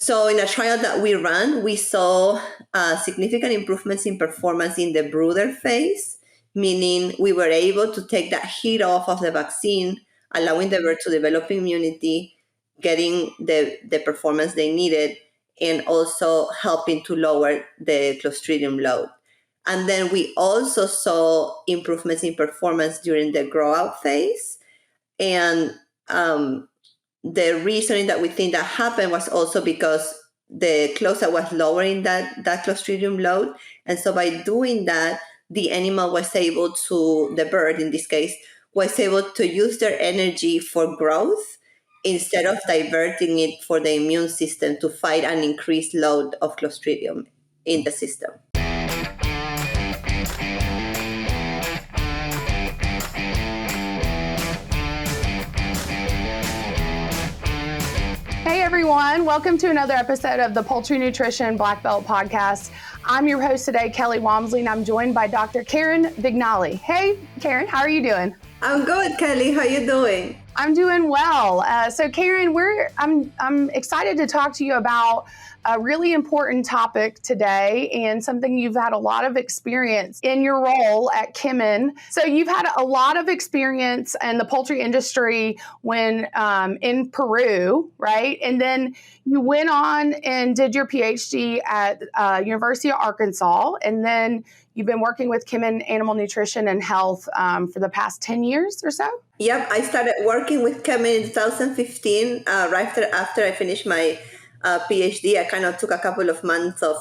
So in a trial that we ran, we saw significant improvements in performance in the brooder phase, meaning we were able to take that heat off of the vaccine, allowing the bird to develop immunity, getting the performance they needed, and also helping to lower the Clostridium load. And then we also saw improvements in performance during the grow out phase. And the reasoning that we think that happened was also because the closeout was lowering that Clostridium load. And so by doing that, the animal was able to, the bird in this case, was able to use their energy for growth instead of diverting it for the immune system to fight an increased load of Clostridium in the system. Hey everyone, welcome to another episode of the Poultry Nutrition Blackbelt Podcast. I'm your host today, Kelly Walmsley, and I'm joined by Dr. Karen Vignale. Hey Karen, how are you doing? I'm good, Kelly. How you doing? I'm doing well. So Karen, I'm excited to talk to you about a really important topic today and something you've had a lot of experience in your role at Kemin. So you've had a lot of experience in the poultry industry when in Peru, right? And then you went on and did your PhD at University of Arkansas, and then you've been working with Kemin Animal Nutrition and Health for the past 10 years or so? Yep, I started working with Kemin in 2015, right after I finished my PhD. I kind of took a couple of months of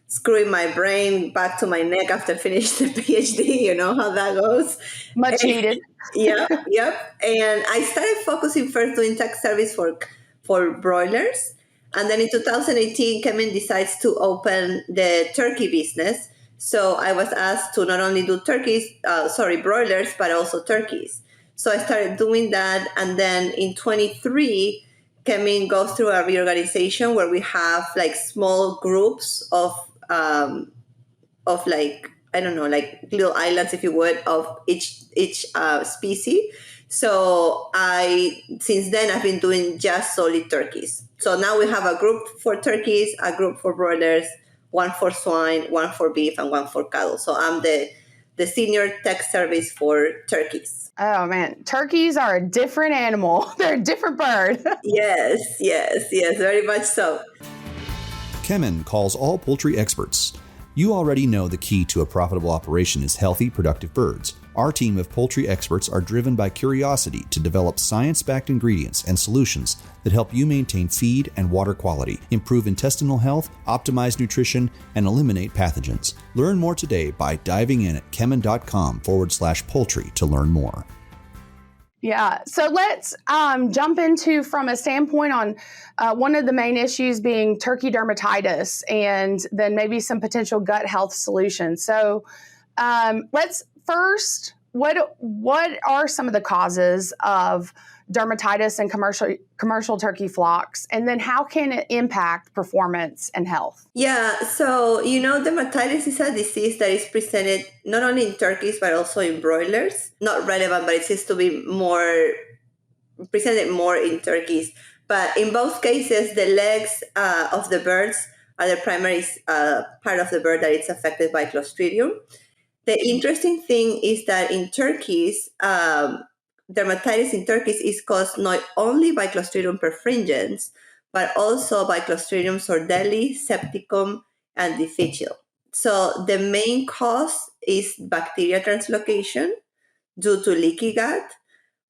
screwing my brain back to my neck after finishing the PhD. You know how that goes. Much needed. Yep. And I started focusing first doing tech service for broilers. And then in 2018, Kemin decides to open the turkey business. So I was asked to not only do broilers, but also turkeys. So I started doing that. And then in 23, Kemin goes through a reorganization where we have like small groups of like, I don't know, like little islands, if you would, of each species. So since then I've been doing just solid turkeys. So now we have a group for turkeys, a group for broilers, one for swine, one for beef, and one for cattle. So I'm the senior tech service for turkeys. Oh man, turkeys are a different animal. They're a different bird. Yes, very much so. Kemin calls all poultry experts. You already know the key to a profitable operation is healthy, productive birds. Our team of poultry experts are driven by curiosity to develop science-backed ingredients and solutions that help you maintain feed and water quality, improve intestinal health, optimize nutrition, and eliminate pathogens. Learn more today by diving in at kemin.com/poultry to learn more. Yeah, so let's jump into from a standpoint on one of the main issues being turkey dermatitis and then maybe some potential gut health solutions. So let's first, what are some of the causes of dermatitis in commercial turkey flocks, and then how can it impact performance and health? Yeah, so dermatitis is a disease that is presented not only in turkeys but also in broilers. Not relevant, but it seems to be presented more in turkeys. But in both cases, the legs of the birds are the primary part of the bird that is affected by Clostridium. The interesting thing is that in turkeys, dermatitis in turkeys is caused not only by Clostridium perfringens, but also by Clostridium sordelli, septicum, and difficile. So the main cause is bacteria translocation due to leaky gut,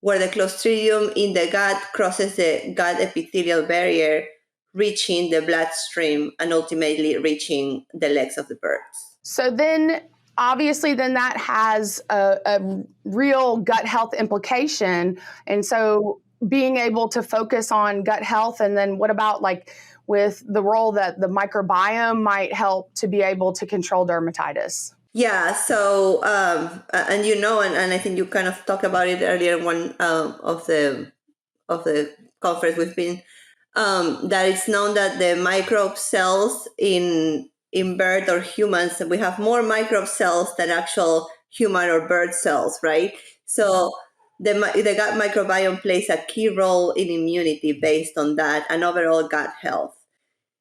where the Clostridium in the gut crosses the gut epithelial barrier, reaching the bloodstream and ultimately reaching the legs of the birds. So then obviously, then that has a real gut health implication. And so being able to focus on gut health, and then what about like with the role that the microbiome might help to be able to control dermatitis? Yeah, so, and I think you kind of talked about it earlier in one of the conference we've been, that it's known that the microbe cells in bird or humans, we have more microbe cells than actual human or bird cells, right? So the gut microbiome plays a key role in immunity based on that and overall gut health.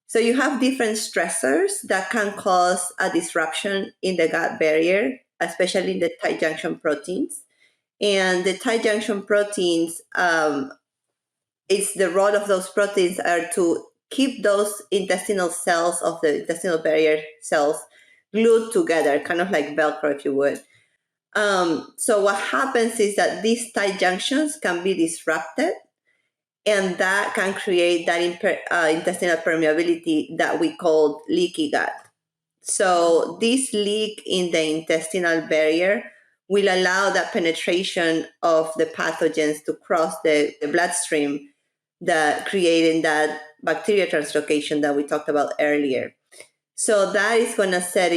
So you have different stressors that can cause a disruption in the gut barrier, especially in the tight junction proteins. And the tight junction proteins, it's the role of those proteins are to keep those intestinal cells of the intestinal barrier cells glued together, kind of like Velcro, if you would. So what happens is that these tight junctions can be disrupted, and that can create that intestinal permeability that we call leaky gut. So this leak in the intestinal barrier will allow that penetration of the pathogens to cross the bloodstream, creating that bacteria translocation that we talked about earlier. So that is going to set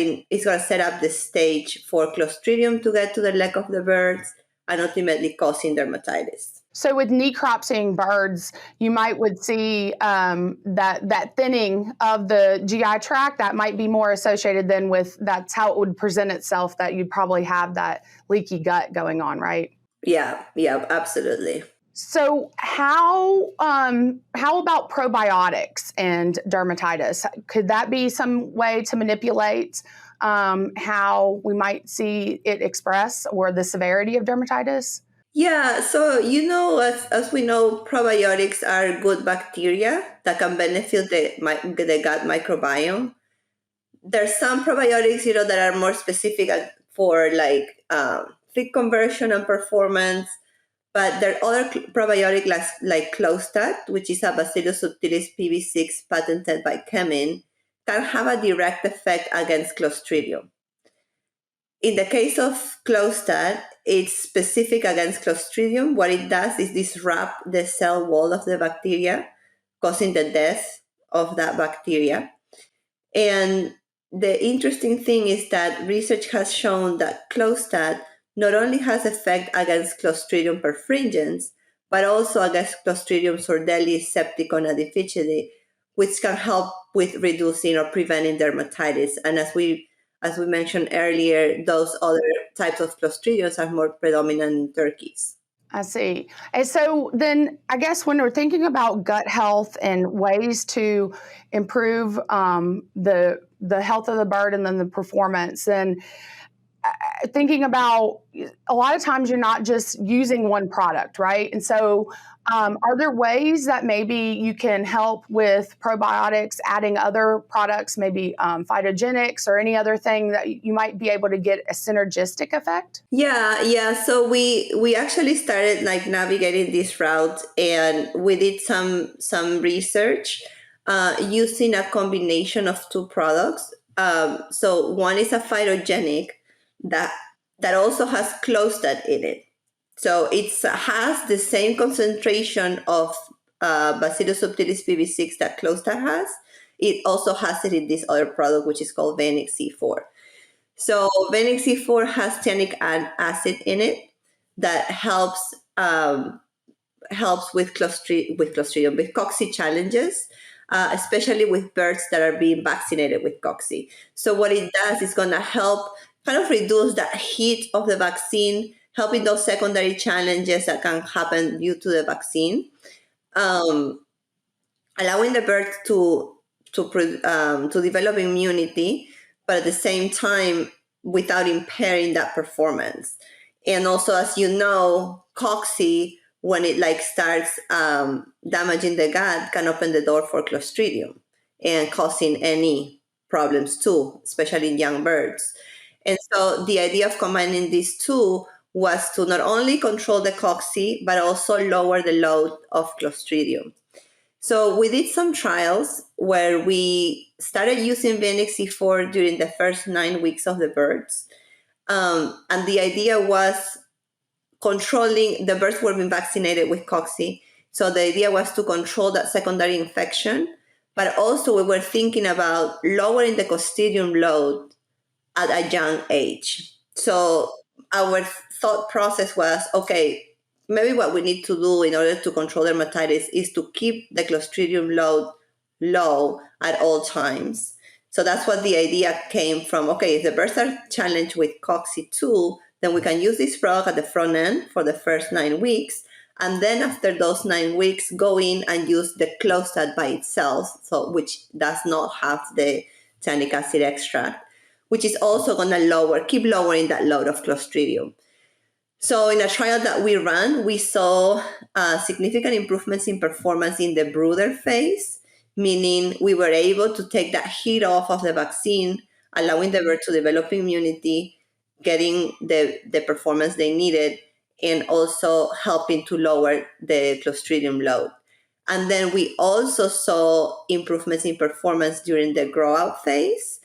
up the stage for Clostridium to get to the leg of the birds and ultimately causing dermatitis. So with necropsying birds, you would see that thinning of the GI tract that might be more associated than with that's how it would present itself, that you'd probably have that leaky gut going on, right? Yeah, absolutely. So how about probiotics and dermatitis? Could that be some way to manipulate how we might see it express or the severity of dermatitis? Yeah, so as we know, probiotics are good bacteria that can benefit the gut microbiome. There's some probiotics, that are more specific for feed conversion and performance, but there are other probiotics like Clostat, which is a Bacillus subtilis PB6 patented by Kemin, can have a direct effect against Clostridium. In the case of Clostat, it's specific against Clostridium. What it does is disrupt the cell wall of the bacteria, causing the death of that bacteria. And the interesting thing is that research has shown that Clostat not only has effect against Clostridium perfringens, but also against Clostridium sordelli septicon difficile, which can help with reducing or preventing dermatitis. And as we mentioned earlier, those other types of Clostridiums are more predominant in turkeys. I see. And so then I guess when we're thinking about gut health and ways to improve the health of the bird and then the performance, then thinking about a lot of times you're not just using one product, right? And so are there ways that maybe you can help with probiotics, adding other products, maybe phytogenics or any other thing that you might be able to get a synergistic effect? Yeah. So we actually started navigating this route, and we did some research using a combination of two products. So one is a phytogenic that also has Clostat in it. So it has the same concentration of Bacillus subtilis PB6 that Clostat has. It also has it in this other product, which is called Vanix C4. So Vanix C4 has tannic acid in it that helps with Clostridium, with cocci challenges, especially with birds that are being vaccinated with cocci. So what it does is going to help kind of reduce that heat of the vaccine, helping those secondary challenges that can happen due to the vaccine, allowing the bird to develop immunity, but at the same time without impairing that performance. And also, as you know, cocci, when it starts damaging the gut, can open the door for Clostridium and causing any problems too, especially in young birds. And so the idea of combining these two was to not only control the cocci, but also lower the load of Clostridium. So we did some trials where we started using Vanix C4 during the first 9 weeks of the birds. And the idea was controlling, the birds were being vaccinated with cocci. So the idea was to control that secondary infection, but also we were thinking about lowering the Clostridium load at a young age. So our thought process was, okay, maybe what we need to do in order to control dermatitis is to keep the Clostridium load low at all times. So that's what the idea came from. Okay, if the birds are challenged with cocci too, then we can use this product at the front end for the first 9 weeks And then after those 9 weeks, go in and use the Clostat by itself, which does not have the tannic acid extract, which is also going to keep lowering that load of Clostridium. So in a trial that we ran, we saw significant improvements in performance in the brooder phase, meaning we were able to take that heat off of the vaccine, allowing the bird to develop immunity, getting the performance they needed, and also helping to lower the Clostridium load. And then we also saw improvements in performance during the grow out phase.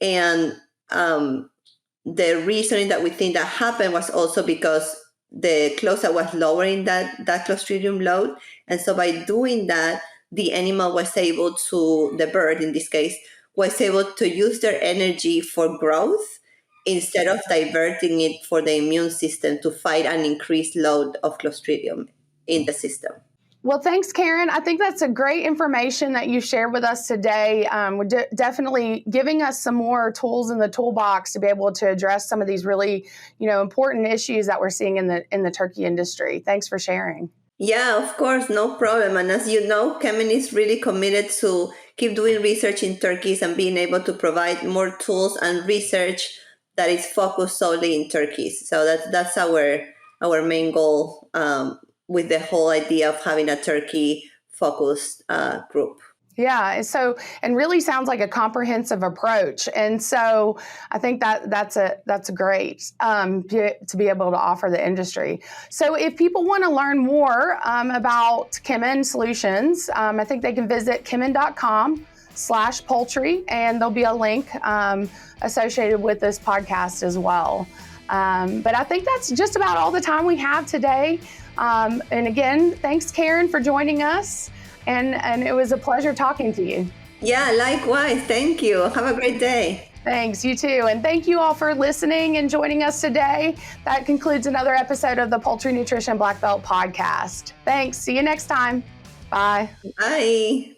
And the reasoning that we think that happened was also because the Clostat was lowering that Clostridium load. And so by doing that, the animal was able to, the bird in this case, was able to use their energy for growth instead of diverting it for the immune system to fight an increased load of Clostridium in the system. Well, thanks, Karen. I think that's a great information that you shared with us today. We're definitely giving us some more tools in the toolbox to be able to address some of these really, important issues that we're seeing in the turkey industry. Thanks for sharing. Yeah, of course, no problem. And as you know, Kemin is really committed to keep doing research in turkeys and being able to provide more tools and research that is focused solely in turkeys. So that's our main goal with the whole idea of having a turkey-focused group. Yeah, and really sounds like a comprehensive approach, and so I think that's great to be able to offer the industry. So if people want to learn more about Kemin Solutions, I think they can visit kemin.com/poultry, and there'll be a link associated with this podcast as well. But I think that's just about all the time we have today. And again, thanks, Karen, for joining us. And it was a pleasure talking to you. Yeah, likewise. Thank you. Have a great day. Thanks, you too. And thank you all for listening and joining us today. That concludes another episode of the Poultry Nutrition Blackbelt Podcast. Thanks. See you next time. Bye. Bye.